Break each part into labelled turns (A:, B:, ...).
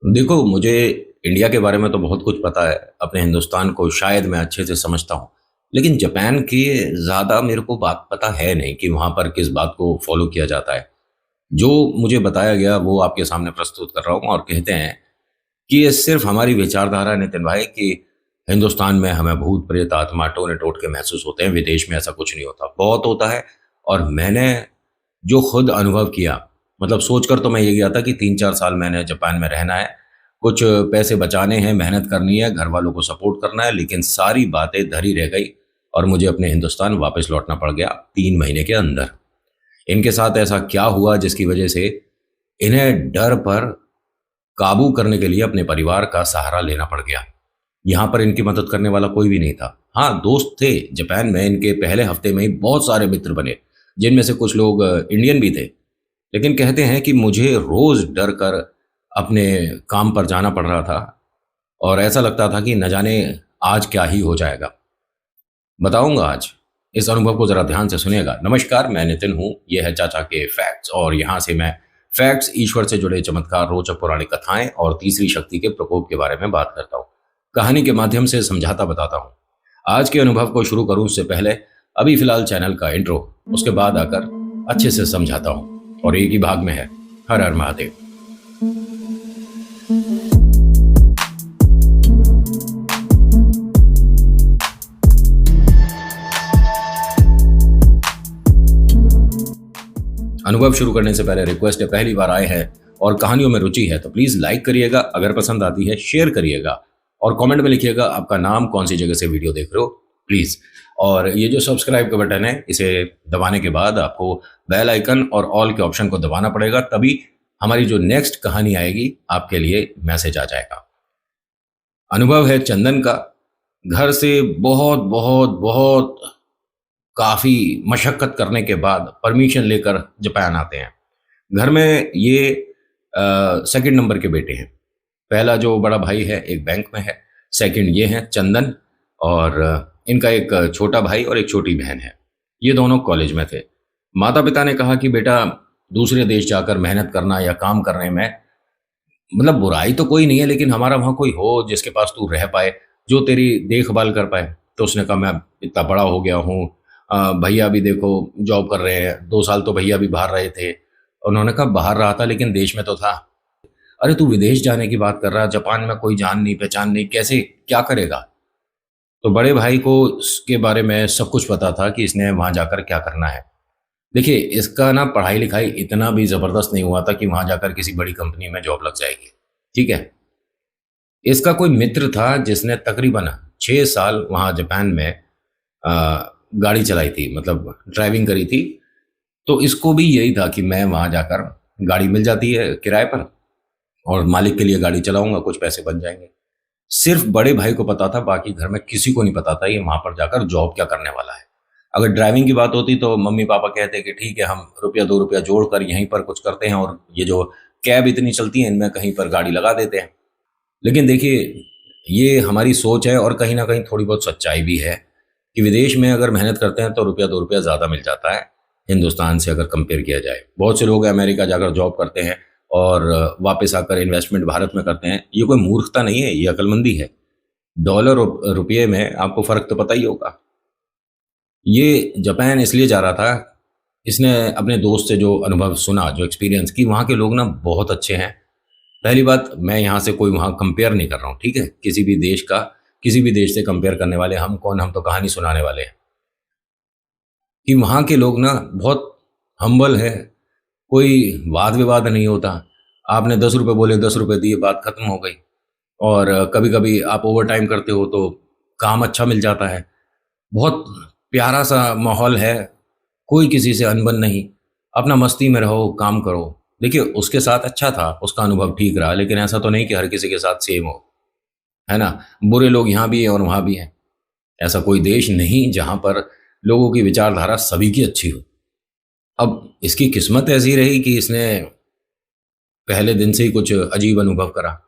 A: देखो, मुझे इंडिया के बारे में तो बहुत कुछ पता है। अपने हिंदुस्तान को शायद मैं अच्छे से समझता हूँ। लेकिन जापान की ज़्यादा मेरे को बात पता है नहीं कि वहाँ पर किस बात को फॉलो किया जाता है। जो मुझे बताया गया वो आपके सामने प्रस्तुत कर रहा हूँ और कहते हैं कि ये सिर्फ हमारी विचारधारा है नितिन भाई कि हिंदुस्तान में हमें भूत प्रेत आत्मा टोने टोट के महसूस होते हैं, विदेश में ऐसा कुछ नहीं होता, बहुत होता है। और मैंने जो खुद अनुभव किया, मतलब सोचकर तो मैं ये गया था कि 3-4 साल मैंने जापान में रहना है, कुछ पैसे बचाने हैं, मेहनत करनी है, घर वालों को सपोर्ट करना है, लेकिन सारी बातें धरी रह गई और मुझे अपने हिंदुस्तान वापस लौटना पड़ गया 3 महीने के अंदर। इनके साथ ऐसा क्या हुआ जिसकी वजह से इन्हें डर पर काबू करने के लिए अपने परिवार का सहारा लेना पड़ गया। यहाँ पर इनकी मदद करने वाला कोई भी नहीं था। हाँ, दोस्त थे। जापान में इनके पहले हफ्ते में ही बहुत सारे मित्र बने, जिनमें से कुछ लोग इंडियन भी थे। लेकिन कहते हैं कि मुझे रोज डर कर अपने काम पर जाना पड़ रहा था और ऐसा लगता था कि न जाने आज क्या ही हो जाएगा। बताऊंगा आज। इस अनुभव को जरा ध्यान से सुनिएगा। नमस्कार, मैं नितिन हूँ, ये है चाचा के फैक्ट्स और यहाँ से मैं फैक्ट्स, ईश्वर से जुड़े चमत्कार, रोचक पौराणिक कथाएं और तीसरी शक्ति के प्रकोप के बारे में बात करता हूँ। कहानी के माध्यम से समझाता बताता हूँ। आज के अनुभव को शुरू करूँ उससे पहले अभी फिलहाल चैनल का इंट्रो, उसके बाद आकर अच्छे से समझाता हूँ और एक ही भाग में है। हर हर महादेव। अनुभव शुरू करने से पहले रिक्वेस्ट है, पहली बार आए हैं और कहानियों में रुचि है तो प्लीज लाइक करिएगा, अगर पसंद आती है शेयर करिएगा और कमेंट में लिखिएगा आपका नाम, कौन सी जगह से वीडियो देख रहे हो प्लीज। और ये जो सब्सक्राइब का बटन है इसे दबाने के बाद आपको बेल आइकन और ऑल के ऑप्शन को दबाना पड़ेगा, तभी हमारी जो नेक्स्ट कहानी आएगी आपके लिए मैसेज आ जाएगा। अनुभव है चंदन का। घर से बहुत बहुत बहुत काफी मशक्कत करने के बाद परमिशन लेकर जापान आते हैं। घर में ये सेकंड नंबर के बेटे हैं। पहला जो बड़ा भाई है एक बैंक में है, सेकंड ये हैं चंदन, और इनका एक छोटा भाई और एक छोटी बहन है। ये दोनों कॉलेज में थे। माता पिता ने कहा कि बेटा, दूसरे देश जाकर मेहनत करना या काम करने में मतलब बुराई तो कोई नहीं है, लेकिन हमारा वहाँ कोई हो जिसके पास तू रह पाए, जो तेरी देखभाल कर पाए। तो उसने कहा मैं इतना बड़ा हो गया हूँ, भैया भी देखो जॉब कर रहे हैं, 2 साल तो भैया भी बाहर रहे थे। उन्होंने कहा बाहर रहा था लेकिन देश में तो था। अरे तू विदेश जाने की बात कर रहा है, जापान में कोई जान नहीं पहचान नहीं, कैसे क्या करेगा। तो बड़े भाई को इसके बारे में सब कुछ पता था कि इसने वहां जाकर क्या करना है। देखिए, इसका ना पढ़ाई लिखाई इतना भी जबरदस्त नहीं हुआ था कि वहां जाकर किसी बड़ी कंपनी में जॉब लग जाएगी, ठीक है। इसका कोई मित्र था जिसने तकरीबन 6 साल वहां जापान में गाड़ी चलाई थी, मतलब ड्राइविंग करी थी। तो इसको भी यही था कि मैं वहां जाकर, गाड़ी मिल जाती है किराए पर और मालिक के लिए गाड़ी चलाऊंगा, कुछ पैसे बन जाएंगे। सिर्फ बड़े भाई को पता था, बाकी घर में किसी को नहीं पता था ये वहां पर जाकर जॉब क्या करने वाला है। अगर ड्राइविंग की बात होती तो मम्मी पापा कहते कि ठीक है, हम ₹1-2 जोड़कर यहीं पर कुछ करते हैं और ये जो कैब इतनी चलती है इनमें कहीं पर गाड़ी लगा देते हैं। लेकिन देखिए, ये हमारी सोच है और कहीं ना कहीं थोड़ी बहुत सच्चाई भी है कि विदेश में अगर मेहनत करते हैं तो ₹1-2 ज़्यादा मिल जाता है हिंदुस्तान से अगर कंपेयर किया जाए। बहुत से लोग अमेरिका जाकर जॉब करते हैं और वापस आकर इन्वेस्टमेंट भारत में करते हैं। ये कोई मूर्खता नहीं है, ये अक्लमंदी है। डॉलर और रुपये में आपको फ़र्क तो पता ही होगा। ये जापान इसलिए जा रहा था, इसने अपने दोस्त से जो अनुभव सुना, जो एक्सपीरियंस की, वहाँ के लोग ना बहुत अच्छे हैं। पहली बात, मैं यहाँ से कोई वहाँ कंपेयर नहीं कर रहा हूँ, ठीक है। किसी भी देश का किसी भी देश से कंपेयर करने वाले हम कौन, हम तो कहानी सुनाने वाले हैं। कि वहाँ के लोग ना बहुत हम्बल है, कोई वाद विवाद नहीं होता। आपने 10 रुपये बोले, 10 रुपये दिए, बात खत्म हो गई। और कभी कभी आप ओवर टाइम करते हो तो काम अच्छा मिल जाता है। बहुत प्यारा सा माहौल है, कोई किसी से अनबन नहीं, अपना मस्ती में रहो, काम करो। देखिए, उसके साथ अच्छा था, उसका अनुभव ठीक रहा, लेकिन ऐसा तो नहीं कि हर किसी के साथ सेम हो, है ना। बुरे लोग यहाँ भी हैं और वहाँ भी हैं। ऐसा कोई देश नहीं जहाँ पर लोगों की विचारधारा सभी की अच्छी हो। अब इसकी किस्मत ऐसी रही कि इसने पहले दिन से ही कुछ अजीब अनुभव करा।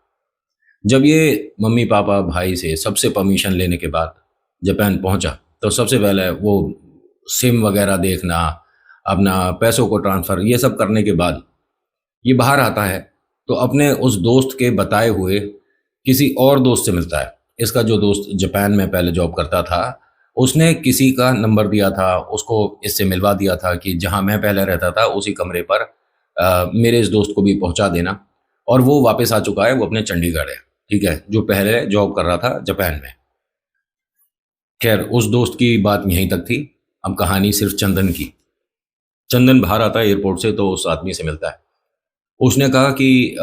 A: जब ये मम्मी पापा भाई से सबसे परमिशन लेने के बाद जापान पहुंचा, तो सबसे पहले वो सिम वगैरह देखना, अपना पैसों को ट्रांसफ़र, ये सब करने के बाद ये बाहर आता है। तो अपने उस दोस्त के बताए हुए किसी और दोस्त से मिलता है। इसका जो दोस्त जापान में पहले जॉब करता था, उसने किसी का नंबर दिया था, उसको इससे मिलवा दिया था कि जहां मैं पहले रहता था उसी कमरे पर मेरे इस दोस्त को भी पहुंचा देना। और वो वापस आ चुका है, वो अपने चंडीगढ़ है, ठीक है, जो पहले जॉब कर रहा था जापान में। खैर, उस दोस्त की बात यहीं तक थी। अब कहानी सिर्फ चंदन की। चंदन बाहर आता है एयरपोर्ट से तो उस आदमी से मिलता है। उसने कहा कि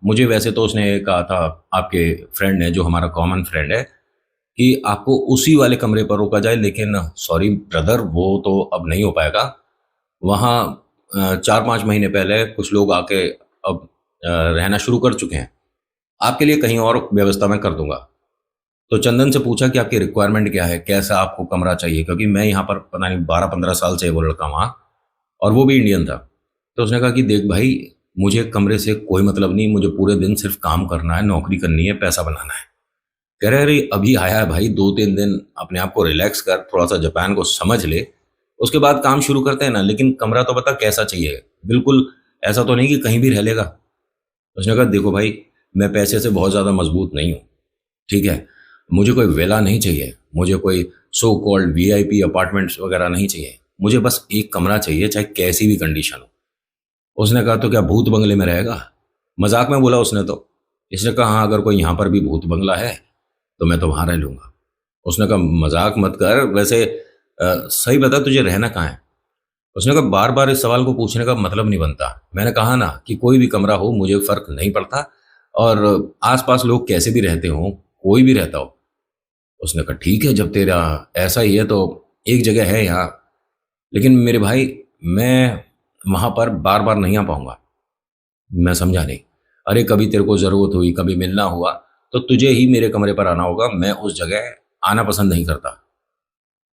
A: मुझे वैसे तो उसने कहा था, आपके फ्रेंड ने, जो हमारा कॉमन फ्रेंड है, कि आपको उसी वाले कमरे पर रोका जाए, लेकिन सॉरी ब्रदर, वो तो अब नहीं हो पाएगा। वहाँ 4-5 महीने पहले कुछ लोग आके अब रहना शुरू कर चुके हैं। आपके लिए कहीं और व्यवस्था मैं कर दूंगा। तो चंदन से पूछा कि आपकी रिक्वायरमेंट क्या है, कैसा आपको कमरा चाहिए, क्योंकि मैं यहाँ पर पता नहीं 12-15 साल से वो लड़का वहाँ, और वो भी इंडियन था। तो उसने कहा कि देख भाई, मुझे कमरे से कोई मतलब नहीं, मुझे पूरे दिन सिर्फ काम करना है, नौकरी करनी है, पैसा बनाना है। कह रहे अरे अभी आया है भाई, 2-3 दिन अपने आप को रिलैक्स कर, थोड़ा सा जापान को समझ ले, उसके बाद काम शुरू करते हैं ना, लेकिन कमरा तो बता कैसा चाहिए, बिल्कुल ऐसा तो नहीं कि कहीं भी रह लेगा। उसने कहा देखो भाई, मैं पैसे से बहुत ज़्यादा मजबूत नहीं हूँ, ठीक है, मुझे कोई वेला नहीं चाहिए, मुझे कोई सो कॉल्ड वीआईपी अपार्टमेंट्स वगैरह नहीं चाहिए, मुझे बस एक कमरा चाहिए, चाहे कैसी भी कंडीशन हो। उसने कहा तो क्या भूत बंगले में रहेगा? मजाक में बोला उसने तो। इसने कहा हाँ, अगर कोई यहाँ पर भी भूत बंगला है तो मैं तो वहाँ रह लूँगा। उसने कहा मजाक मत कर, वैसे सही बता तुझे रहना कहाँ है? उसने कहा बार बार इस सवाल को पूछने का मतलब नहीं बनता, मैंने कहा ना कि कोई भी कमरा हो मुझे फर्क नहीं पड़ता, और आसपास लोग कैसे भी रहते हों, कोई भी रहता हो। उसने कहा ठीक है, जब तेरा ऐसा ही है तो एक जगह है यहाँ, लेकिन मेरे भाई मैं वहाँ पर बार बार नहीं आ पाऊंगा। मैं समझा नहीं। अरे कभी तेरे को ज़रूरत हुई, कभी मिलना हुआ, तो तुझे ही मेरे कमरे पर आना होगा, मैं उस जगह आना पसंद नहीं करता।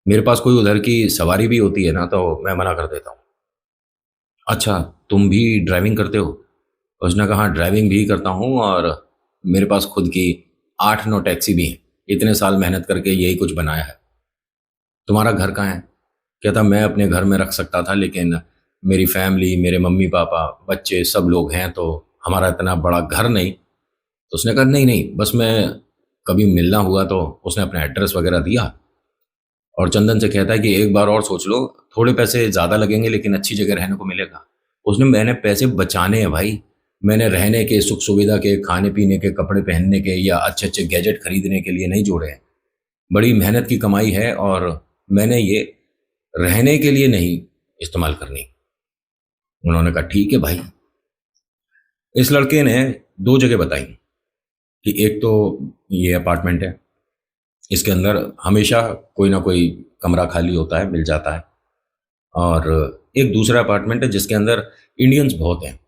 A: मेरे पास कोई उधर की सवारी भी होती है ना तो मैं मना कर देता हूँ। अच्छा, तुम भी ड्राइविंग करते हो? उसने कहा हाँ, ड्राइविंग भी करता हूँ, और मेरे पास खुद की 8-9 टैक्सी भी हैं। इतने साल मेहनत करके यही कुछ बनाया है। तुम्हारा घर कहाँ है? कहता मैं अपने घर में रख सकता था, लेकिन मेरी फैमिली, मेरे मम्मी पापा, बच्चे सब लोग हैं, तो हमारा इतना बड़ा घर नहीं। तो उसने कहा नहीं नहीं, बस मैं कभी मिलना हुआ तो उसने अपना एड्रेस वगैरह दिया। और चंदन से कहता है कि एक बार और सोच लो, थोड़े पैसे ज़्यादा लगेंगे लेकिन अच्छी जगह रहने को मिलेगा। उसने मैंने पैसे बचाने हैं भाई, मैंने रहने के, सुख सुविधा के, खाने पीने के, कपड़े पहनने के या अच्छे अच्छे गैजेट खरीदने के लिए नहीं जोड़े हैं। बड़ी मेहनत की कमाई है, और मैंने ये रहने के लिए नहीं इस्तेमाल करनी। उन्होंने कहा ठीक है भाई। इस लड़के ने 2 जगह बताई कि एक तो ये अपार्टमेंट है, इसके अंदर हमेशा कोई ना कोई कमरा खाली होता है, मिल जाता है, और एक दूसरा अपार्टमेंट है जिसके अंदर इंडियंस बहुत हैं,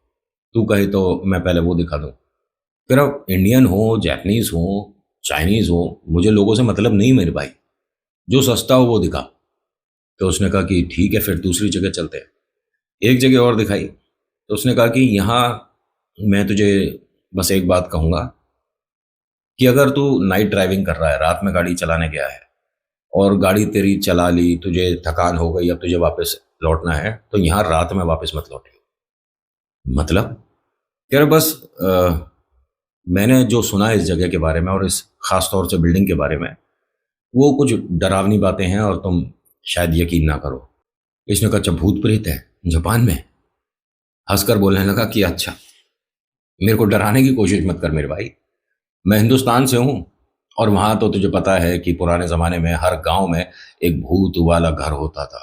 A: तू कहे तो मैं पहले वो दिखा दूँ। फिर अब इंडियन हो, जापानीज हो, चाइनीज हो, मुझे लोगों से मतलब नहीं मेरे भाई, जो सस्ता हो वो दिखा। तो उसने कहा कि ठीक है, फिर दूसरी जगह चलते हैं। एक जगह और दिखाई, तो उसने कहा कि यहाँ मैं तुझे बस एक बात कहूँगा कि अगर तू नाइट ड्राइविंग कर रहा है, रात में गाड़ी चलाने गया है, और गाड़ी तेरी चला ली, तुझे थकान हो गई, अब तुझे वापस लौटना है, तो यहाँ रात में वापस मत लौटियो। मतलब कह रहा बस मैंने जो सुना है इस जगह के बारे में और इस खास तौर से बिल्डिंग के बारे में, वो कुछ डरावनी बातें हैं और तुम शायद यकीन ना करो। इसने कहा अच्छा भूत प्रेत है जापान में? हंसकर बोलने लगा कि अच्छा, मेरे को डराने की कोशिश मत कर मेरे भाई, मैं हिंदुस्तान से हूँ, और वहां तो तुझे पता है कि पुराने जमाने में हर गांव में एक भूत वाला घर होता था।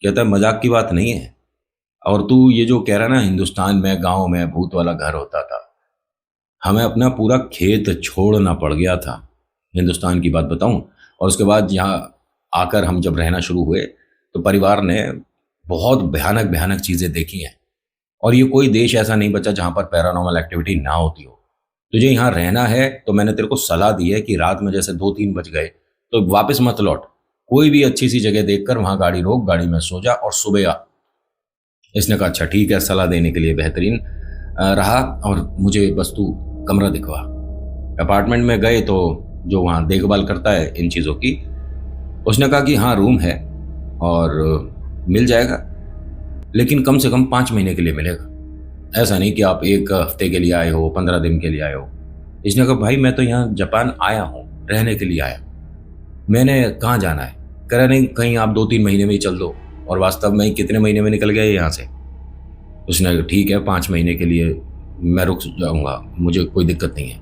A: कहता है मजाक की बात नहीं है, और तू ये जो कह रहा है ना हिंदुस्तान में गांव में भूत वाला घर होता था, हमें अपना पूरा खेत छोड़ना पड़ गया था। हिंदुस्तान की बात बताऊं, और उसके बाद यहाँ आकर हम जब रहना शुरू हुए तो परिवार ने बहुत भयानक भयानक चीजें देखी हैं, और ये कोई देश ऐसा नहीं बचा जहां पर पैरानॉर्मल एक्टिविटी ना होती हो। तुझे यहाँ रहना है तो मैंने तेरे को सलाह दी है कि रात में जैसे 2-3 बज गए तो वापस मत लौट, कोई भी अच्छी सी जगह देखकर वहां गाड़ी रोक, गाड़ी में सो जा और सुबह आ। इसने कहा अच्छा ठीक है, सलाह देने के लिए बेहतरीन रहा, और मुझे बस तू कमरा दिखवा। अपार्टमेंट में गए तो जो वहाँ देखभाल करता है इन चीज़ों की, उसने कहा कि हाँ रूम है और मिल जाएगा, लेकिन कम से कम 5 महीने के लिए मिलेगा। ऐसा नहीं कि आप 1 हफ्ते के लिए आए हो, 15 दिन के लिए आए हो। इसने कहा भाई मैं तो यहाँ जापान आया हूँ, रहने के लिए आया हूँ। मैंने कहाँ जाना है? कह रहा नहीं कहीं आप 2-3 महीने में ही चल दो। और वास्तव में कितने महीने में निकल गया ये यहाँ से। उसने कहा ठीक है 5 महीने के लिए मैं रुक जाऊँगा, मुझे कोई दिक्कत नहीं है,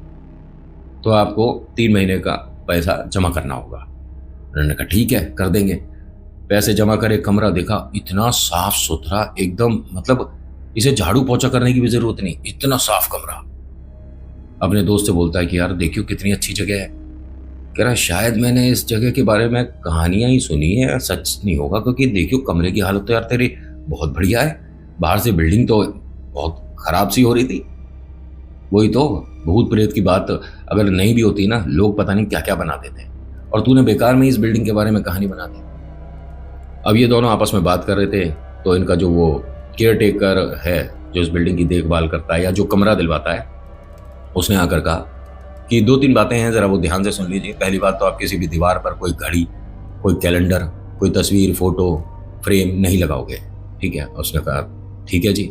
A: तो आपको 3 महीने का पैसा जमा करना होगा। उन्होंने कहा ठीक है कर देंगे। पैसे जमा करे, कमरा देखा, इतना साफ सुथरा एकदम, मतलब इसे झाड़ू पोछा करने की भी जरूरत नहीं, इतना साफ कमरा। अपने दोस्त से बोलता है कि यार देखियो कितनी अच्छी जगह है। कह रहा शायद मैंने इस जगह के बारे में कहानियां ही सुनी है, सच नहीं होगा, क्योंकि देखियो कमरे की हालत तो यार तेरी बहुत बढ़िया है, बाहर से बिल्डिंग तो बहुत खराब सी हो रही थी। वही तो, भूत प्रेत की बात अगर नहीं भी होती ना, लोग पता नहीं क्या क्या बना देते, और तूने बेकार में इस बिल्डिंग के बारे में कहानी बना दी। अब ये दोनों आपस में बात कर रहे थे, तो इनका जो वो केयर टेकर है जो इस बिल्डिंग की देखभाल करता है या जो कमरा दिलवाता है, उसने आकर कहा कि 2-3 बातें हैं, ज़रा वो ध्यान से सुन लीजिए। पहली बात तो आप किसी भी दीवार पर कोई घड़ी, कोई कैलेंडर, कोई तस्वीर, फोटो फ्रेम नहीं लगाओगे, ठीक है? उसने कहा ठीक है जी।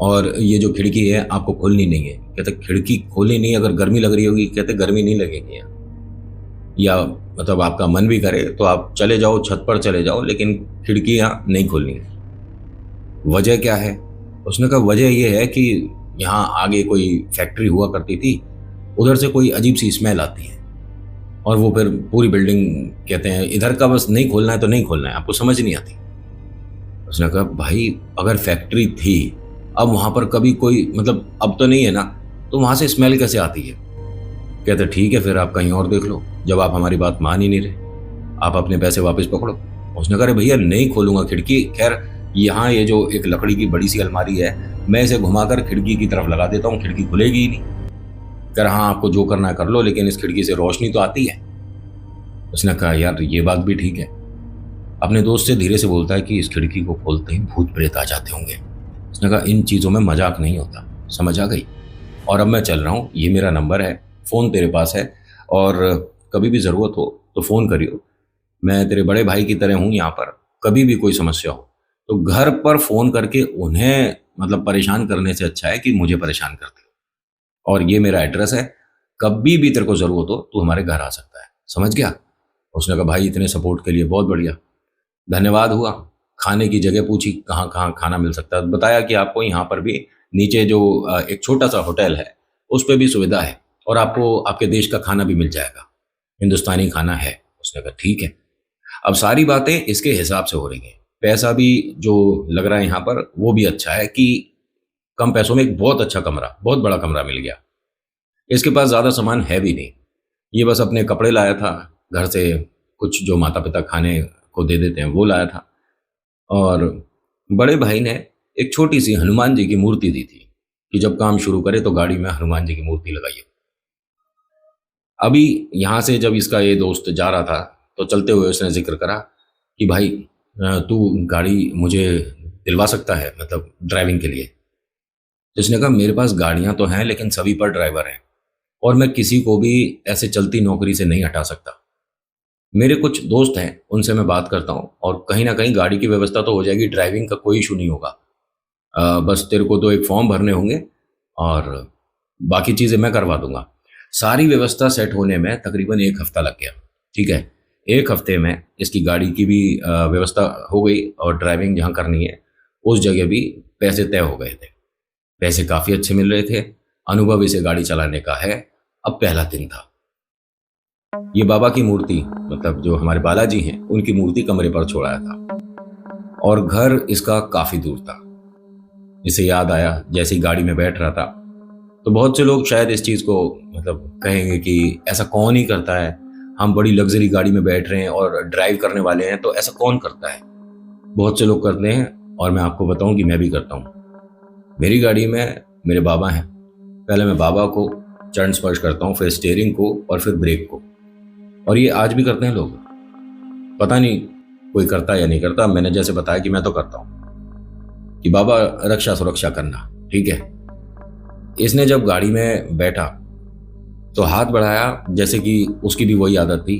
A: और ये जो खिड़की है आपको खोलनी नहीं है। कहते खिड़की खोलनी नहीं, अगर गर्मी लग रही होगी, कहते गर्मी नहीं लगेगी यहाँ, या मतलब आपका मन भी करे तो आप चले जाओ, छत पर चले जाओ, लेकिन खिड़की यहाँ नहीं खोलनी है। वजह क्या है? उसने कहा वजह ये है कि यहाँ आगे कोई फैक्ट्री हुआ करती थी, उधर से कोई अजीब सी स्मेल आती है, और वो फिर पूरी बिल्डिंग, कहते हैं इधर का बस नहीं खोलना है तो नहीं खोलना है, आपको समझ नहीं आती। उसने कहा भाई अगर फैक्ट्री थी, अब वहां पर कभी कोई, मतलब अब तो नहीं है ना, तो वहां से स्मेल कैसे आती है? कहते ठीक है फिर आप कहीं और देख लो, जब आप हमारी बात मान ही नहीं रहे, आप अपने पैसे वापस पकड़ो। उसने कहा भैया नहीं खोलूंगा खिड़की, खैर यहाँ ये जो एक लकड़ी की बड़ी सी अलमारी है, मैं इसे घुमाकर खिड़की की तरफ लगा देता हूँ, खिड़की खुलेगी ही नहीं। कह रहा हाँ आपको जो करना है कर लो, लेकिन इस खिड़की से रोशनी तो आती है। उसने कहा यार ये बात भी ठीक है। अपने दोस्त से धीरे से बोलता है कि इस खिड़की को खोलते ही भूत प्रेत आ जाते होंगे। उसने कहा इन चीज़ों में मजाक नहीं होता, समझ आ गई? और अब मैं चल रहा हूँ, ये मेरा नंबर है, फ़ोन तेरे पास है, और कभी भी ज़रूरत हो तो फ़ोन करियो। मैं तेरे बड़े भाई की तरह हूँ यहाँ पर, कभी भी कोई समस्या हो तो घर पर फ़ोन करके उन्हें मतलब परेशान करने से अच्छा है कि मुझे परेशान करते हो। और ये मेरा एड्रेस है, कभी भी तेरे को ज़रूरत हो तो हमारे घर आ सकता है, समझ गया? उसने कहा भाई इतने सपोर्ट के लिए बहुत बढ़िया, धन्यवाद हुआ। खाने की जगह पूछी कहाँ कहाँ खाना मिल सकता है, बताया कि आपको यहाँ पर भी नीचे जो एक छोटा सा होटल है उस पर भी सुविधा है, और आपको आपके देश का खाना भी मिल जाएगा, हिंदुस्तानी खाना है। उसने कहा ठीक है। अब सारी बातें इसके हिसाब से हो रही हैं, पैसा भी जो लग रहा है यहाँ पर वो भी अच्छा है कि कम पैसों में एक बहुत अच्छा कमरा, बहुत बड़ा कमरा मिल गया। इसके पास ज़्यादा सामान है भी नहीं, ये बस अपने कपड़े लाया था घर से, कुछ जो माता पिता खाने को दे देते हैं वो लाया था, और बड़े भाई ने एक छोटी सी हनुमान जी की मूर्ति दी थी कि जब काम शुरू करे तो गाड़ी में हनुमान जी की मूर्ति लगाइए। अभी यहाँ से जब इसका ये दोस्त जा रहा था तो चलते हुए उसने जिक्र करा कि भाई तू गाड़ी मुझे दिलवा सकता है, मतलब ड्राइविंग के लिए? तो इसने कहा मेरे पास गाड़ियाँ तो हैं लेकिन सभी पर ड्राइवर हैं, और मैं किसी को भी ऐसे चलती नौकरी से नहीं हटा सकता। मेरे कुछ दोस्त हैं उनसे मैं बात करता हूँ, और कहीं ना कहीं गाड़ी की व्यवस्था तो हो जाएगी, ड्राइविंग का कोई इशू नहीं होगा। बस तेरे को तो एक फॉर्म भरने होंगे और बाकी चीज़ें मैं करवा दूंगा। सारी व्यवस्था सेट होने में तकरीबन 1 हफ्ता लग गया, ठीक है? 1 हफ्ते में इसकी गाड़ी की भी व्यवस्था हो गई, और ड्राइविंग जहाँ करनी है उस जगह भी पैसे तय हो गए थे। पैसे काफ़ी अच्छे मिल रहे थे, अनुभव इसे गाड़ी चलाने का है। अब पहला दिन था। ये बाबा की मूर्ति, मतलब जो हमारे बालाजी हैं उनकी मूर्ति कमरे पर छोड़ाया था, और घर इसका काफ़ी दूर था। इसे याद आया जैसे ही गाड़ी में बैठ रहा था, तो बहुत से लोग शायद इस चीज़ को मतलब कहेंगे कि ऐसा कौन ही करता है, हम बड़ी लग्जरी गाड़ी में बैठ रहे हैं और ड्राइव करने वाले हैं, तो ऐसा कौन करता है? बहुत से लोग करते हैं, और मैं आपको बताऊं कि मैं भी करता हूं। मेरी गाड़ी में मेरे बाबा हैं, पहले मैं बाबा को चरण स्पर्श करता हूं, फिर स्टीयरिंग को, और फिर ब्रेक को। और ये आज भी करते हैं लोग, पता नहीं कोई करता है या नहीं करता। मैंने जैसे बताया कि मैं तो करता हूं कि बाबा रक्षा सुरक्षा करना, ठीक है? इसने जब गाड़ी में बैठा तो हाथ बढ़ाया, जैसे कि उसकी भी वही आदत थी,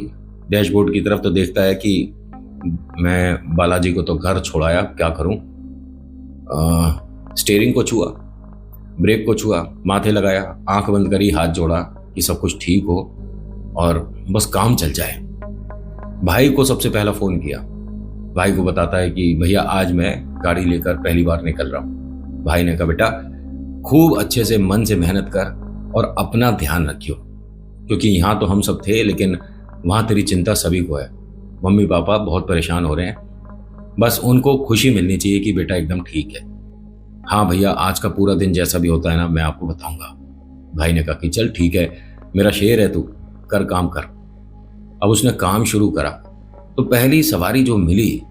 A: डैशबोर्ड की तरफ, तो देखता है कि मैं बालाजी को तो घर छोड़ाया, क्या करूं? स्टीयरिंग को छुआ, ब्रेक को छुआ, माथे लगाया, आंख बंद करी, हाथ जोड़ा कि सब कुछ ठीक हो और बस काम चल जाए। भाई को सबसे पहला फोन किया। भाई को बताता है कि भैया आज मैं गाड़ी लेकर पहली बार निकल रहा हूँ। भाई ने कहा बेटा खूब अच्छे से मन से मेहनत कर और अपना ध्यान रखियो, क्योंकि यहाँ तो हम सब थे लेकिन वहाँ तेरी चिंता सभी को है। मम्मी पापा बहुत परेशान हो रहे हैं, बस उनको खुशी मिलनी चाहिए कि बेटा एकदम ठीक है। हाँ भैया आज का पूरा दिन जैसा भी होता है ना मैं आपको बताऊंगा। भाई ने कहा कि चल ठीक है, मेरा शेर है तू, कर काम कर। अब उसने काम शुरू करा तो पहली सवारी जो मिली,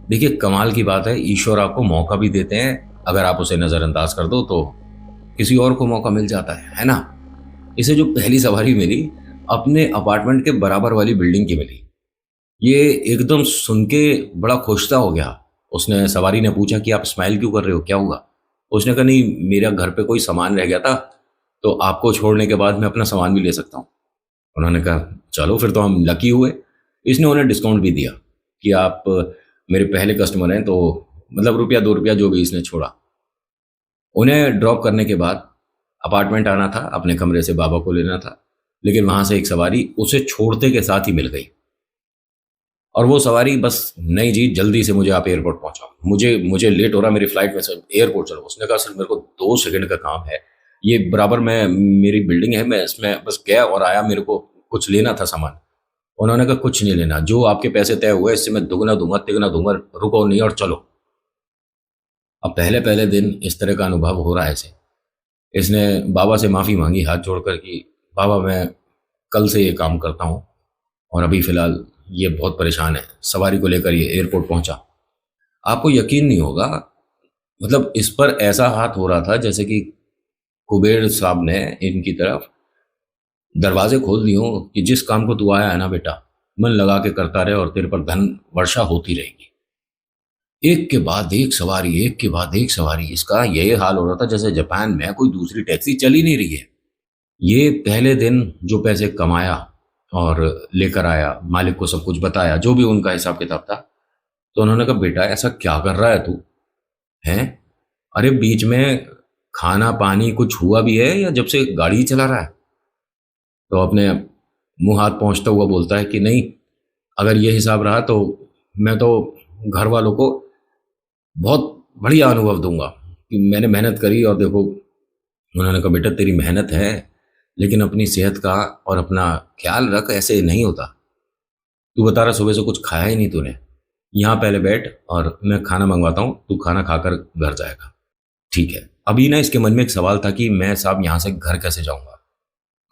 A: देखिए कमाल की बात है, ईश्वर आपको मौका भी देते हैं, अगर आप उसे नजरअंदाज कर दो तो किसी और को मौका मिल जाता है ना। इसे जो पहली सवारी मिली अपने अपार्टमेंट के बराबर वाली बिल्डिंग की मिली। ये एकदम सुन के बड़ा खुश सा हो गया। उसने सवारी ने पूछा कि आप स्माइल क्यों कर रहे हो, क्या हुआ? उसने कहा नहीं मेरा घर पे कोई सामान रह गया था तो आपको छोड़ने के बाद मैं अपना सामान भी ले सकता हूँ। उन्होंने कहा चलो फिर तो हम लकी हुए। इसने उन्हें डिस्काउंट भी दिया कि आप मेरे पहले कस्टमर हैं, तो मतलब रुपया 2 रुपया जो भी इसने छोड़ा। उन्हें ड्रॉप करने के बाद अपार्टमेंट आना था, अपने कमरे से बाबा को लेना था, लेकिन वहां से एक सवारी उसे छोड़ते के साथ ही मिल गई। और वो सवारी बस नहीं जी जल्दी से मुझे आप एयरपोर्ट पहुंचाओ, मुझे मुझे लेट हो रहा, मेरी फ्लाइट में से एयरपोर्ट चलो। उसने कहा सिर्फ मेरे को 2 सेकंड का काम है, ये बराबर में मेरी बिल्डिंग है, मैं इसमें बस गया और आया, मेरे को कुछ लेना था सामान। उन्होंने कहा कुछ नहीं लेना, जो आपके पैसे तय हुए इससे मैं दुगना दूंगा तिगना दूंगा, रुको नहीं और चलो। अब पहले पहले दिन इस तरह का अनुभव हो रहा है इसे। इसने बाबा से माफ़ी मांगी हाथ जोड़कर कि बाबा मैं कल से ये काम करता हूँ और अभी फ़िलहाल ये बहुत परेशान है, सवारी को लेकर ये एयरपोर्ट पहुंचा। आपको यकीन नहीं होगा, मतलब इस पर ऐसा हाथ हो रहा था जैसे कि कुबेर साहब ने इनकी तरफ दरवाजे खोल दिए हों कि जिस काम को तू आया है ना बेटा, मन लगा के करता रहे और तेरे पर धन वर्षा होती रहेगी। एक के बाद एक सवारी, एक के बाद एक सवारी। इसका यही हाल हो रहा था जैसे जापान में कोई दूसरी टैक्सी चल ही नहीं रही है। ये पहले दिन जो पैसे कमाया और लेकर आया, मालिक को सब कुछ बताया, जो भी उनका हिसाब किताब था, तो उन्होंने कहा बेटा ऐसा क्या कर रहा है तू, हैं? अरे बीच में खाना पानी कुछ हुआ भी है या जब से गाड़ी ही चला रहा है? तो अपने मुंह हाथ पहुंचता हुआ बोलता है कि नहीं, अगर ये हिसाब रहा तो मैं तो घर वालों को बहुत बढ़िया अनुभव दूंगा कि मैंने मेहनत करी और देखो। उन्होंने कहा बेटा तेरी मेहनत है लेकिन अपनी सेहत का और अपना ख्याल रख, ऐसे नहीं होता। तू बता रहा सुबह से कुछ खाया ही नहीं तूने, यहाँ पहले बैठ और मैं खाना मंगवाता हूँ, तू खाना खाकर घर जाएगा। ठीक है। अभी ना इसके मन में एक सवाल था कि मैं साहब यहाँ से घर कैसे जाऊँगा,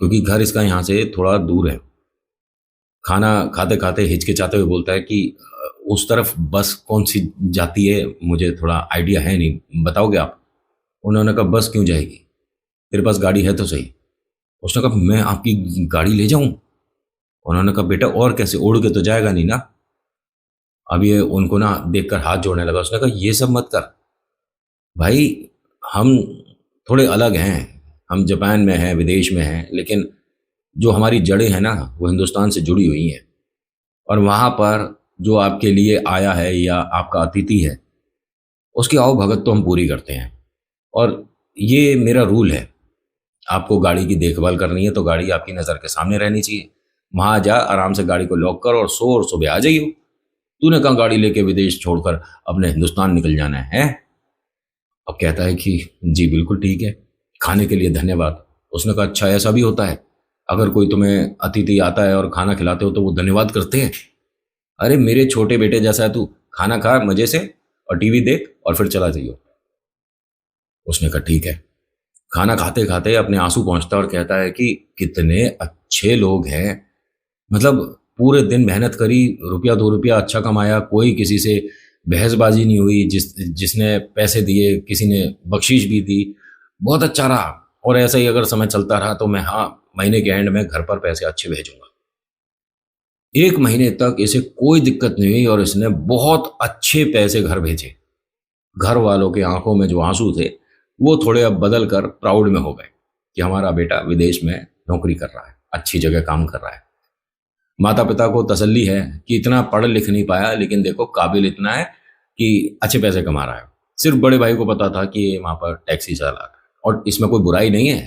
A: क्योंकि घर इसका यहाँ से थोड़ा दूर है। खाना खाते खाते हिचकिचाते हुए बोलता है कि उस तरफ बस कौन सी जाती है, मुझे थोड़ा आइडिया है नहीं, बताओगे आप? उन्होंने कहा बस क्यों जाएगी, तेरे पास गाड़ी है तो सही। उसने कहा मैं आपकी गाड़ी ले जाऊं? उन्होंने कहा बेटा और कैसे, उड़ के तो जाएगा नहीं ना। अब ये उनको ना देखकर हाथ जोड़ने लगा। उसने कहा ये सब मत कर भाई, हम थोड़े अलग हैं, हम जापान में हैं, विदेश में हैं, लेकिन जो हमारी जड़ें हैं ना वो हिंदुस्तान से जुड़ी हुई हैं। और वहाँ पर जो आपके लिए आया है या आपका अतिथि है उसकी आओ भगत तो हम पूरी करते हैं। और ये मेरा रूल है, आपको गाड़ी की देखभाल करनी है तो गाड़ी आपकी नज़र के सामने रहनी चाहिए। वहाँ जा आराम से गाड़ी को लॉक कर और सो और सुबह आ जाइयो। तूने कहा गाड़ी लेके विदेश छोड़कर अपने हिंदुस्तान निकल जाना है? अब कहता है कि जी बिल्कुल ठीक है, खाने के लिए धन्यवाद। उसने कहा अच्छा ऐसा भी होता है, अगर कोई तुम्हें अतिथि आता है और खाना खिलाते हो तो वो धन्यवाद करते हैं? अरे मेरे छोटे बेटे जैसा है तू, खाना खा मजे से और टीवी देख और फिर चला जाइयो। उसने कहा ठीक है। खाना खाते खाते अपने आंसू पहुंचता और कहता है कि कितने अच्छे लोग हैं, मतलब पूरे दिन मेहनत करी, रुपया 2 रुपया अच्छा कमाया, कोई किसी से बहसबाजी नहीं हुई, जिसने पैसे दिए किसी ने बख्शीश भी दी, बहुत अच्छा रहा। और ऐसा ही अगर समय चलता रहा तो मैं हाँ महीने के एंड में घर पर पैसे अच्छे भेजूंगा। 1 महीने तक इसे कोई दिक्कत नहीं हुई और इसने बहुत अच्छे पैसे घर भेजे। घर वालों के आंखों में जो आंसू थे वो थोड़े अब बदल कर प्राउड में हो गए कि हमारा बेटा विदेश में नौकरी कर रहा है, अच्छी जगह काम कर रहा है। माता पिता को तसल्ली है कि इतना पढ़ लिख नहीं पाया लेकिन देखो काबिल इतना है कि अच्छे पैसे कमा रहा है। सिर्फ बड़े भाई को पता था कि ये वहाँ पर टैक्सी चला रहा है। और इसमें कोई बुराई नहीं है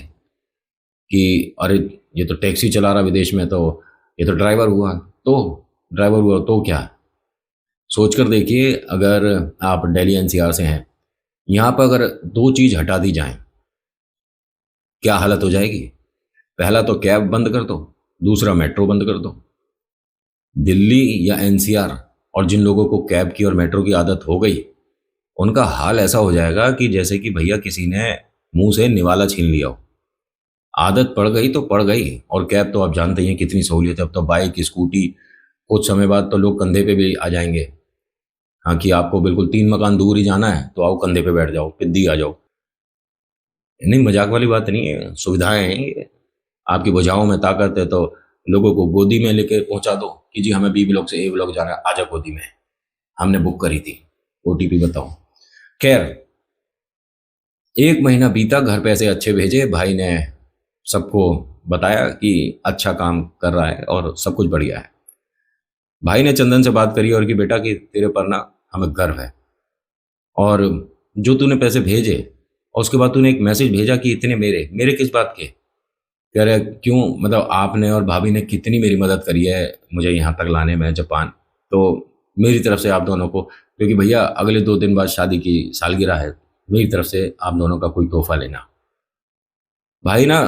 A: कि अरे ये तो टैक्सी चला रहा विदेश में, तो ये तो ड्राइवर हुआ तो क्या। सोच कर देखिए, अगर आप दिल्ली एनसीआर से हैं, यहाँ पर अगर दो चीज़ हटा दी जाएं, क्या हालत हो जाएगी। पहला तो कैब बंद कर दो, दूसरा मेट्रो बंद कर दो। दिल्ली या एनसीआर और जिन लोगों को कैब की और मेट्रो की आदत हो गई, उनका हाल ऐसा हो जाएगा कि जैसे कि भैया किसी ने मुंह से निवाला छीन लिया हो। आदत पड़ गई तो पड़ गई। और कैब तो आप जानते ही हैं कितनी सहूलियत है, अब तो बाइक स्कूटी, कुछ समय बाद तो लोग कंधे पे भी आ जाएंगे। हाँ, कि आपको बिल्कुल 3 मकान दूर ही जाना है तो आओ कंधे पे बैठ जाओ, पिद्दी आ जाओ। नहीं, मजाक वाली बात नहीं है, सुविधाएं हैं ये। आपकी भुजाओं में ताकत है तो लोगों को गोदी में लेके पहुंचा दो कि जी हमें बी ब्लॉक से ए ब्लॉक जाना है, आजा गोदी में, हमने बुक करी थी, ओटीपी बताओ। खैर, 1 महीना बीता, घर पे ऐसे अच्छे भेजे, भाई ने सबको बताया कि अच्छा काम कर रहा है और सब कुछ बढ़िया है। भाई ने चंदन से बात करी और कि बेटा कि तेरे पर ना हमें गर्व है, और जो तूने पैसे भेजे और उसके बाद तूने एक मैसेज भेजा कि इतने मेरे मेरे किस बात के। कह रहे क्यों, मतलब आपने और भाभी ने कितनी मेरी मदद करी है मुझे यहाँ तक लाने में जापान, तो मेरी तरफ से आप दोनों को, क्योंकि भैया अगले 2 दिन बाद शादी की सालगिरह है, मेरी तरफ से आप दोनों का कोई तोहफा लेना। भाई ना,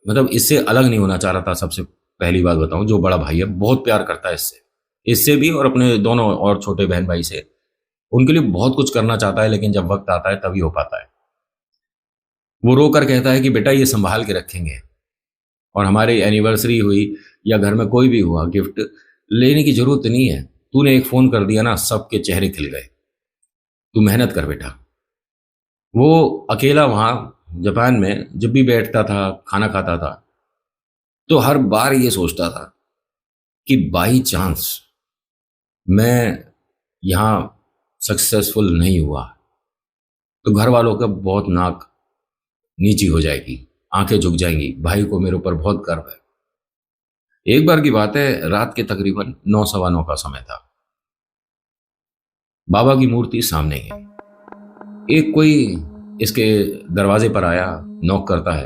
A: मतलब इससे अलग नहीं होना चाह रहा था। सबसे पहली बात बताऊं, जो बड़ा भाई है बहुत प्यार करता है इससे इससे भी, और अपने दोनों और छोटे बहन भाई से, उनके लिए बहुत कुछ करना चाहता है, लेकिन जब वक्त आता है तभी हो पाता है। वो रो कर कहता है कि बेटा ये संभाल के रखेंगे, और हमारी एनिवर्सरी हुई या घर में कोई भी हुआ, गिफ्ट लेने की जरूरत नहीं है, तूने एक फोन कर दिया ना, सबके चेहरे खिल गए। तू मेहनत कर बेटा। वो अकेला वहां जापान में जब भी बैठता था, खाना खाता था, तो हर बार ये सोचता था कि बाई चांस मैं यहाँ सक्सेसफुल नहीं हुआ तो घर वालों का बहुत नाक नीची हो जाएगी, आंखें झुक जाएंगी, भाई को मेरे ऊपर बहुत गर्व है। एक बार की बात है, रात के तकरीबन 9 सवा 9 का समय था। बाबा की मूर्ति सामने है। एक कोई इसके दरवाजे पर आया, नॉक करता है।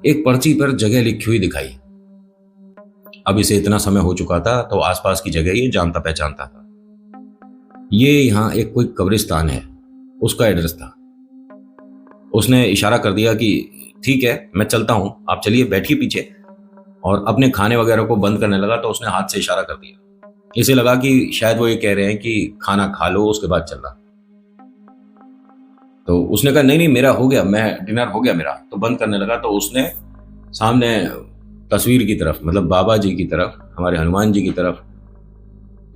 A: एक पर्ची पर जगह लिखी हुई दिखाई। अब इसे इतना समय हो चुका था तो आसपास की जगह ये जानता पहचानता था। ये यहाँ एक कोई कब्रिस्तान है, उसका एड्रेस था। उसने इशारा कर दिया कि ठीक है मैं चलता हूं, आप चलिए बैठिए पीछे, और अपने खाने वगैरह को बंद करने लगा तो उसने हाथ से इशारा कर दिया। इसे लगा कि शायद वो ये कह रहे हैं कि खाना खा लो उसके बाद चलना। तो उसने कहा नहीं नहीं मेरा हो गया, मैं डिनर हो गया मेरा, तो बंद करने लगा। तो उसने सामने तस्वीर की तरफ, मतलब बाबा जी की तरफ, हमारे हनुमान जी की तरफ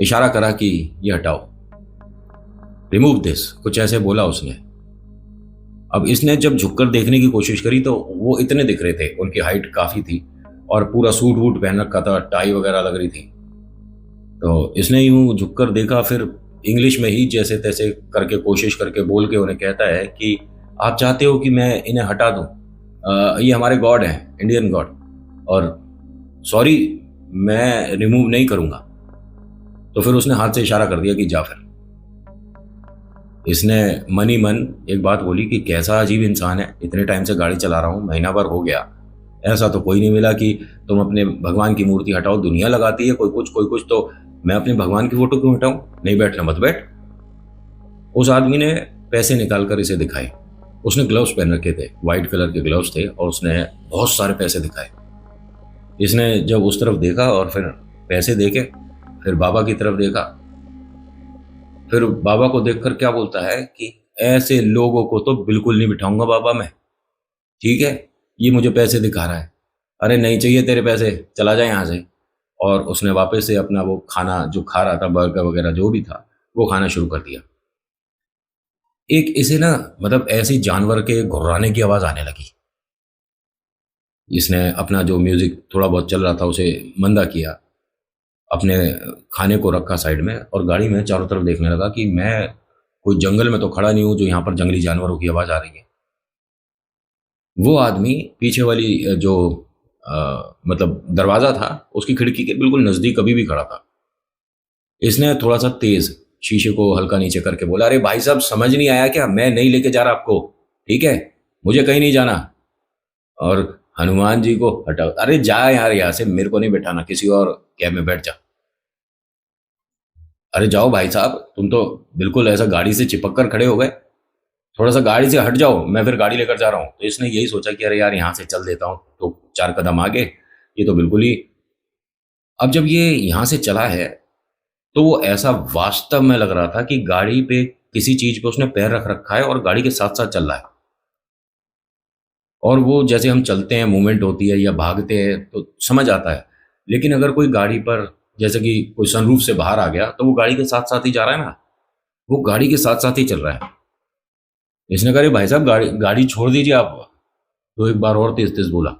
A: इशारा करा कि ये हटाओ, रिमूव दिस, कुछ ऐसे बोला उसने। अब इसने जब झुककर देखने की कोशिश करी तो वो इतने दिख रहे थे, उनकी हाइट काफी थी और पूरा सूट वूट पहन रखा था, टाई वगैरह लग रही थी। तो इसने यूं झुककर देखा, फिर इंग्लिश में ही जैसे तैसे करके कोशिश करके बोल के उन्हें कहता है कि आप चाहते हो कि मैं इन्हें हटा दूं, ये हमारे गॉड हैं, इंडियन गॉड, और सॉरी मैं रिमूव नहीं करूंगा। तो फिर उसने हाथ से इशारा कर दिया कि जा। फिर इसने मन ही मन एक बात बोली कि कैसा अजीब इंसान है, इतने टाइम से गाड़ी चला रहा हूं, महीना भर हो गया, ऐसा तो कोई नहीं मिला कि तुम अपने भगवान की मूर्ति हटाओ। दुनिया लगाती है कोई कुछ, तो मैं अपने भगवान की फोटो क्यों हटाऊं? नहीं बैठना मत बैठ। उस आदमी ने पैसे निकाल कर इसे दिखाए। उसने ग्लव्स पहन रखे थे, व्हाइट कलर के ग्लव्स थे, और उसने बहुत सारे पैसे दिखाए। इसने जब उस तरफ देखा और फिर पैसे देखे, फिर बाबा की तरफ देखा, फिर बाबा को देखकर क्या बोलता है कि ऐसे लोगों को तो बिल्कुल नहीं बिठाऊंगा बाबा मैं, ठीक है, ये मुझे पैसे दिखा रहा है, अरे नहीं चाहिए तेरे पैसे, चला जाए यहाँ से। और उसने वापस से अपना वो खाना जो खा रहा था, बर्गर वगैरह जो भी था, वो खाना शुरू कर दिया। एक इसे ना, मतलब ऐसी जानवर के घुर्राने की आवाज आने लगी। इसने अपना जो म्यूजिक थोड़ा बहुत चल रहा था उसे मंदा किया, अपने खाने को रखा साइड में, और गाड़ी में चारों तरफ देखने लगा कि मैं कोई जंगल में तो खड़ा नहीं हूं जो यहाँ पर जंगली जानवरों की आवाज आ रही है। वो आदमी पीछे वाली जो मतलब दरवाजा था उसकी खिड़की के बिल्कुल नजदीक अभी भी खड़ा था। इसने थोड़ा सा तेज शीशे को हल्का नीचे करके बोला, अरे भाई साहब समझ नहीं आया क्या, मैं नहीं लेके जा रहा आपको, ठीक है, मुझे कहीं नहीं जाना। और हनुमान जी को हटाओ, अरे जा यार यहाँ से, मेरे को नहीं बैठाना, किसी और कैब में बैठ जा। अरे जाओ भाई साहब, तुम तो बिल्कुल ऐसा गाड़ी से चिपक कर खड़े हो गए। थोड़ा सा गाड़ी से हट जाओ, मैं फिर गाड़ी लेकर जा रहा हूँ। तो इसने यही सोचा कि अरे यार यहाँ से चल देता हूँ, तो 4 कदम आगे, ये तो बिल्कुल ही। अब जब ये यहाँ से चला है, तो वो ऐसा वास्तव में लग रहा था कि गाड़ी पे किसी चीज पे उसने पैर रख रखा है और गाड़ी के साथ साथ चल रहा है। और वो जैसे हम चलते हैं, मूवमेंट होती है या भागते हैं तो समझ आता है। लेकिन अगर कोई गाड़ी पर, जैसे कि कोई सनरूफ से बाहर आ गया, तो वो गाड़ी के साथ साथ ही जा रहा है ना, वो गाड़ी के साथ साथ ही चल रहा है। इसने कहा, "अरे भाई साहब, गाड़ी गाड़ी छोड़ दीजिए आप।" तो एक बार और तेज तेज बोला।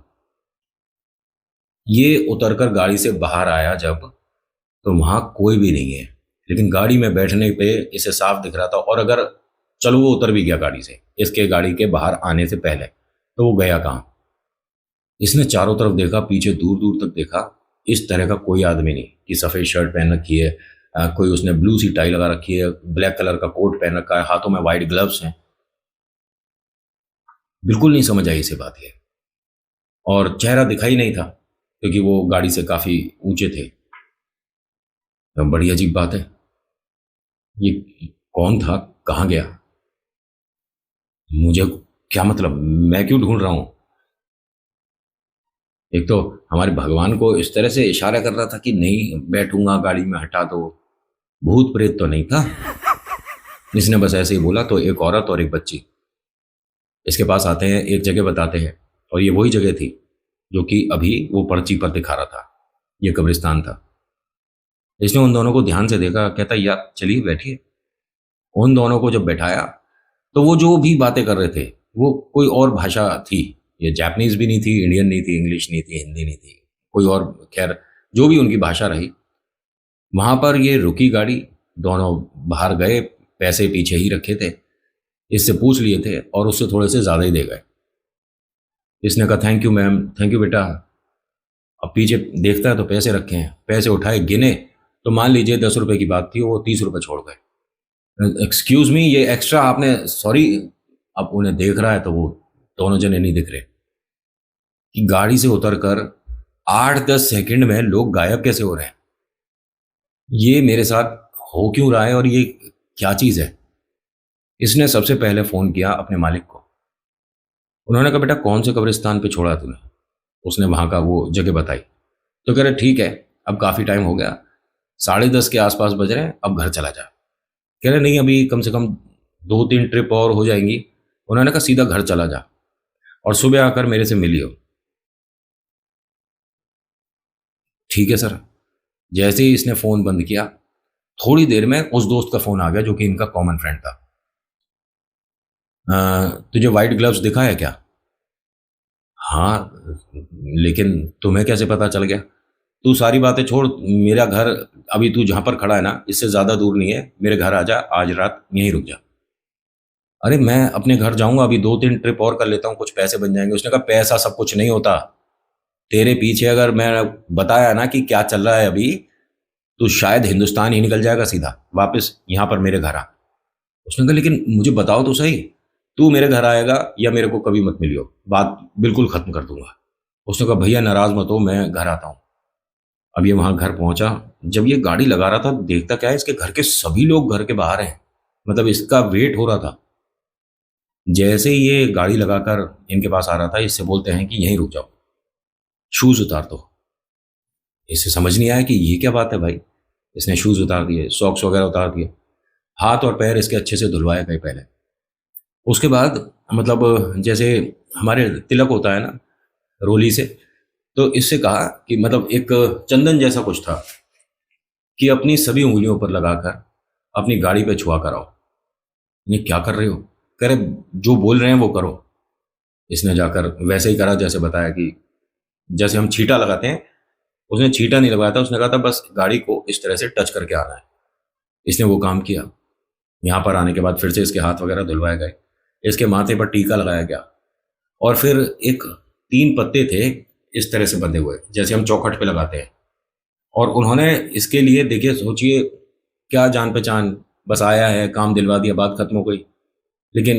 A: ये उतरकर गाड़ी से बाहर आया जब, तो वहां कोई भी नहीं है। लेकिन गाड़ी में बैठने पे इसे साफ दिख रहा था। और अगर चलो वो उतर भी गया गाड़ी से, इसके गाड़ी के बाहर आने से पहले, तो वो गया कहाँ? इसने चारों तरफ देखा, पीछे दूर दूर तक देखा। इस तरह का कोई आदमी नहीं कि सफ़ेद शर्ट पहन रखी है, कोई उसने ब्लू सी टाई लगा रखी है, ब्लैक कलर का कोट पहन रखा है, हाथों में वाइट ग्लव्स हैं। बिल्कुल नहीं समझ आई इसे बात ये। और चेहरा दिखाई नहीं था, क्योंकि वो गाड़ी से काफ़ी ऊंचे थे। तो बड़ी अजीब बात है, ये कौन था, कहाँ गया? मुझे क्या मतलब, मैं क्यों ढूंढ रहा हूँ? एक तो हमारे भगवान को इस तरह से इशारा कर रहा था कि नहीं बैठूंगा, गाड़ी में हटा दो। भूत प्रेत तो नहीं था। इसने बस ऐसे ही बोला, तो एक औरत और एक बच्ची इसके पास आते हैं, एक जगह बताते हैं। और ये वही जगह थी जो कि अभी वो पर्ची पर दिखा रहा था, ये कब्रिस्तान था। इसने उन दोनों को ध्यान से देखा, कहता, यार चलिए बैठिए। उन दोनों को जब बैठाया, तो वो जो भी बातें कर रहे थे, वो कोई और भाषा थी। ये जापानीज भी नहीं थी, इंडियन नहीं थी, इंग्लिश नहीं थी, हिंदी नहीं थी, कोई और। खैर, जो भी उनकी भाषा रही, वहां पर ये रुकी गाड़ी। दोनों बाहर गए, पैसे पीछे ही रखे थे, इससे पूछ लिए थे और उससे थोड़े से ज्यादा ही दे गए। इसने कहा, thank you ma'am, thank you बेटा। अब पीछे देखता है तो पैसे रखे हैं, पैसे उठाए, गिने, तो मान लीजिए 10 रुपए की बात थी, वो 30 रुपए छोड़ गए। एक्सक्यूज मी, ये एक्स्ट्रा आपने, सॉरी। अब उन्हें देख रहा है तो वो दोनों जने नहीं दिख रहे कि गाड़ी से उतरकर 8-10 सेकंड में लोग गायब कैसे हो रहे हैं। ये मेरे साथ हो क्यों रहा है और ये क्या चीज है? इसने सबसे पहले फोन किया अपने मालिक को। उन्होंने कहा, बेटा कौन से कब्रिस्तान पे छोड़ा तूने? उसने वहां का वो जगह बताई। तो कह रहे, ठीक है, अब काफी टाइम हो गया, 10:30 के आसपास बज रहे हैं, अब घर चला जा। कह रहे, नहीं, अभी कम से कम 2-3 ट्रिप और हो जाएंगी। उन्होंने कहा, सीधा घर चला जा और सुबह आकर मेरे से मिलियो। ठीक है सर। जैसे ही इसने फोन बंद किया, थोड़ी देर में उस दोस्त का फोन आ गया जो कि इनका कॉमन फ्रेंड था। तुझे वाइट ग्लव्स दिखा है क्या? हाँ, लेकिन तुम्हें कैसे पता चल गया? तू सारी बातें छोड़, मेरा घर, अभी तू जहां पर खड़ा है ना, इससे ज्यादा दूर नहीं है, मेरे घर आ जा, आज रात यहीं रुक जा। अरे मैं अपने घर जाऊंगा, अभी 2-3 ट्रिप और कर लेता हूँ, कुछ पैसे बन जाएंगे। उसने कहा, पैसा सब कुछ नहीं होता। तेरे पीछे अगर मैं बताया ना कि क्या चल रहा है अभी, तो शायद हिंदुस्तान ही निकल जाएगा सीधा वापस यहाँ पर मेरे घर आ। उसने कहा, लेकिन मुझे बताओ तो सही, तू मेरे घर आएगा या मेरे को कभी मत मिलियो, बात बिल्कुल खत्म कर दूंगा। उसने कहा, भैया नाराज मत हो, मैं घर आता हूँ। अब ये वहां घर पहुंचा। जब ये गाड़ी लगा रहा था, देखता क्या है, इसके घर के सभी लोग घर के बाहर हैं। मतलब इसका वेट हो रहा था। जैसे ही ये गाड़ी लगाकर इनके पास आ रहा था, इससे बोलते हैं कि यहीं रुक जाओ, शूज उतार दो। इसे समझ नहीं आया कि ये क्या बात है भाई। इसने शूज उतार दिए, सॉक्स वगैरह उतार दिए, हाथ और पैर इसके अच्छे से धुलवाए गए पहले। उसके बाद, मतलब जैसे हमारे तिलक होता है ना, रोली से, तो इससे कहा कि मतलब एक चंदन जैसा कुछ था कि अपनी सभी उंगलियों पर लगाकर अपनी गाड़ी पे छुआ कर आओ। ये क्या कर रहे हो? कह रहे, जो बोल रहे हैं वो करो। इसने जाकर वैसे ही करा जैसे बताया, कि जैसे हम छींटा लगाते हैं। उसने छींटा नहीं लगाया था, उसने कहा था बस गाड़ी को इस तरह से टच करके आना है। इसने वो काम किया। यहाँ पर आने के बाद फिर से इसके हाथ वगैरह धुलवाए गए, इसके माथे पर टीका लगाया गया। और फिर एक 3 पत्ते थे इस तरह से बंधे हुए, जैसे हम चौखट पे लगाते हैं। और उन्होंने इसके लिए, देखिए सोचिए क्या जान पहचान, बस आया है, काम दिलवा दिया, बात खत्म हो गई। लेकिन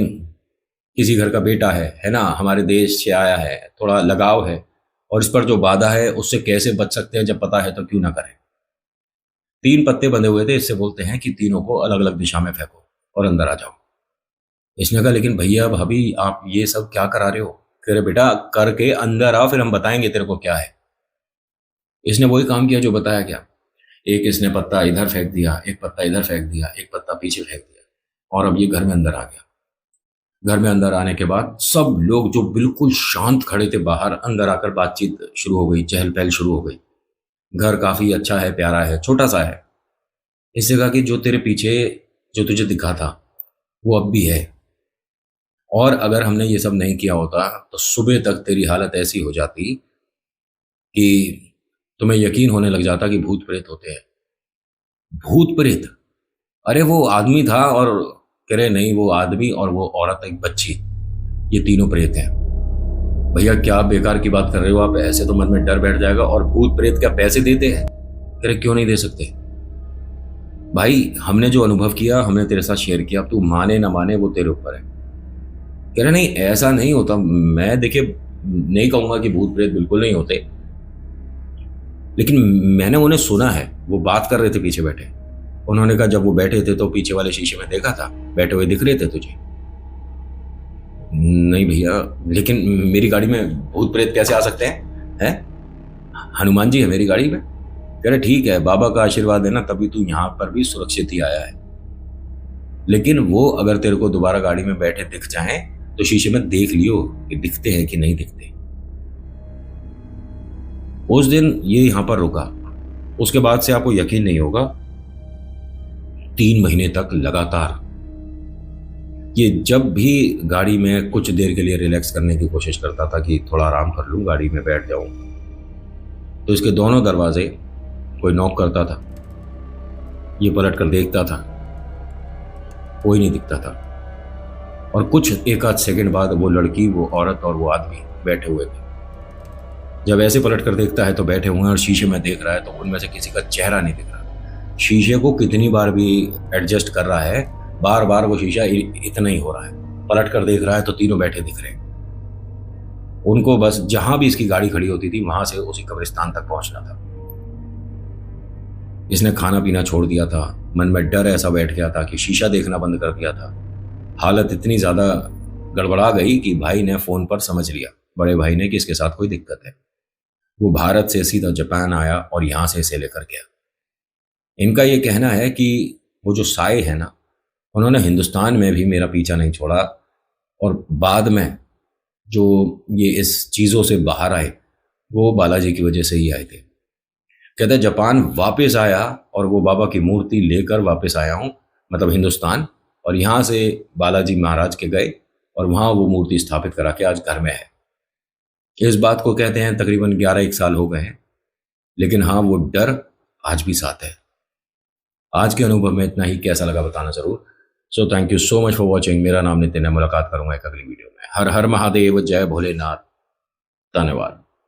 A: किसी घर का बेटा है ना, हमारे देश से आया है, थोड़ा लगाव है, और इस पर जो बाधा है उससे कैसे बच सकते हैं, जब पता है तो क्यों ना करें। 3 पत्ते बंधे हुए थे, इससे बोलते हैं कि तीनों को अलग अलग दिशा में फेंको और अंदर आ जाओ। इसने कहा लेकिन भैया भाभी आप ये सब क्या करा रहे हो? कह रहे बेटा करके अंदर आ, फिर हम बताएंगे तेरे को क्या है। इसने वही काम किया जो बताया गया। एक इसने पत्ता इधर फेंक दिया, एक पत्ता इधर फेंक दिया, एक पत्ता पीछे फेंक दिया, और अब ये घर में अंदर आ गया। घर में अंदर आने के बाद सब लोग जो बिल्कुल शांत खड़े थे बाहर, अंदर आकर बातचीत शुरू हो गई, चहल पहल शुरू हो गई। घर काफी अच्छा है, प्यारा है, छोटा सा है। इससे कहा कि जो तेरे पीछे जो तुझे दिखा था वो अब भी है, और अगर हमने ये सब नहीं किया होता तो सुबह तक तेरी हालत ऐसी हो जाती कि तुम्हें यकीन होने लग जाता कि भूत प्रेत होते हैं। भूत प्रेत? अरे वो आदमी था, और कह रहे नहीं वो आदमी और वो औरत एक बच्ची, ये तीनों प्रेत हैं। भैया क्या बेकार की बात कर रहे हो आप, ऐसे तो मन में डर बैठ जाएगा। और भूत प्रेत क्या पैसे देते हैं? कह रहे क्यों नहीं दे सकते भाई, हमने जो अनुभव किया हमने तेरे साथ शेयर किया, अब तू माने ना माने वो तेरे ऊपर है। कह रहे नहीं ऐसा नहीं होता, मैं देखिए नहीं कहूंगा कि भूत प्रेत बिल्कुल नहीं होते, लेकिन मैंने उन्हें सुना है, वो बात कर रहे थे पीछे बैठे। उन्होंने कहा जब वो बैठे थे तो पीछे वाले शीशे में देखा था, बैठे हुए दिख रहे थे तुझे? नहीं भैया, लेकिन मेरी गाड़ी में भूत प्रेत कैसे आ सकते हैं? हनुमान जी है मेरी गाड़ी में। कह रहे ठीक है, बाबा का आशीर्वाद है ना, तभी तू यहाँ पर भी सुरक्षित ही आया है। लेकिन वो अगर तेरे को दोबारा गाड़ी में बैठे दिख जाए तो शीशे में देख लियो कि दिखते हैं कि नहीं दिखते। उस दिन ये यहां पर रुका। उसके बाद से आपको यकीन नहीं होगा, 3 महीने तक लगातार ये जब भी गाड़ी में कुछ देर के लिए रिलैक्स करने की कोशिश करता था कि थोड़ा आराम कर लूं, गाड़ी में बैठ जाऊं, तो इसके दोनों दरवाजे कोई नॉक करता था, ये पलट कर देखता था, कोई नहीं दिखता था। और कुछ एक आध सेकंड बाद वो लड़की, वो औरत और वो आदमी बैठे हुए थे। जब ऐसे पलट कर देखता है तो बैठे हुए हैं, और शीशे में देख रहा है तो उनमें से किसी का चेहरा नहीं दिख रहा। शीशे को कितनी बार भी एडजस्ट कर रहा है, बार बार वो शीशा इतना ही हो रहा है। पलट कर देख रहा है तो तीनों बैठे दिख रहे हैं। उनको बस जहां भी इसकी गाड़ी खड़ी होती थी वहां से उसी कब्रिस्तान तक पहुंचना था। इसने खाना पीना छोड़ दिया था, मन में डर ऐसा बैठ गया था कि शीशा देखना बंद कर दिया था। हालत इतनी ज्यादा गड़बड़ा गई कि भाई ने फोन पर समझ लिया, बड़े भाई ने, कि इसके साथ कोई दिक्कत है। वो भारत से सीधा जापान आया और यहां से इसे लेकर गया। इनका ये कहना है कि वो जो साए है ना, उन्होंने हिंदुस्तान में भी मेरा पीछा नहीं छोड़ा, और बाद में जो ये इस चीज़ों से बाहर आए वो बालाजी की वजह से ही आए थे। कहते जापान वापस आया और वो बाबा की मूर्ति लेकर वापस आया हूँ, मतलब हिंदुस्तान, और यहाँ से बालाजी महाराज के गए और वहाँ वो मूर्ति स्थापित करा के आज घर में है। इस बात को कहते हैं तकरीबन 11-1 साल हो गए हैं, लेकिन हाँ वो डर आज भी साथ है। आज के अनुभव में इतना ही, कैसा लगा बताना जरूर। So thank you so much for watching. मेरा नाम नितिन है, मुलाकात करूंगा एक अगली वीडियो में। हर हर महादेव, जय भोलेनाथ, धन्यवाद।